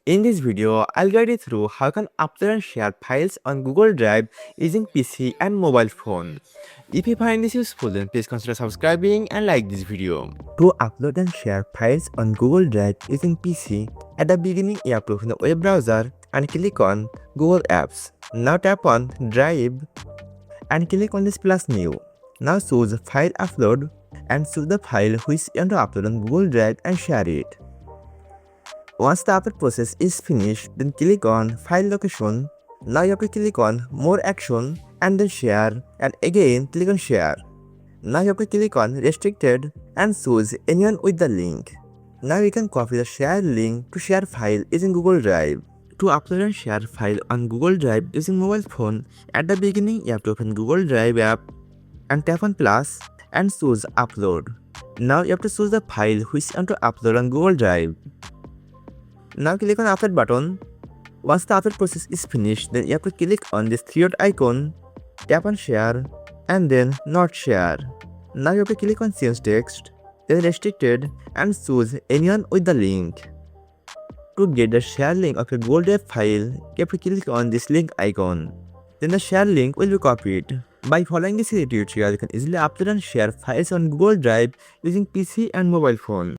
In this video, I'll guide you through how you can upload and share files on Google Drive using PC and mobile phone. If you find this useful, then please consider subscribing and like this video. To upload and share files on Google Drive using PC, at the beginning you have to open the web browser and click on Google Apps. Now tap on Drive and click on this plus new. Now choose File Upload and choose the file which you want to upload on Google Drive and share it. Once the upload process is finished, then click on File Location. Now you have to click on More Action and then Share, and again click on Share. Now you have to click on Restricted and choose anyone with the link. Now you can copy the shared link to share file using Google Drive. To upload and share file on Google Drive using mobile phone, at the beginning you have to open Google Drive app and tap on plus and choose Upload. Now you have to choose the file which you want to upload on Google Drive. Now click on Upload button. Once the upload process is finished, then you have to click on this three-dot icon, tap on Share, and then Not Share. Now you have to click on Change Text, then Restricted, and choose anyone with the link. To get the share link of your Google Drive file, you have to click on this link icon. Then the share link will be copied. By following this tutorial, you can easily upload and share files on Google Drive using PC and mobile phone.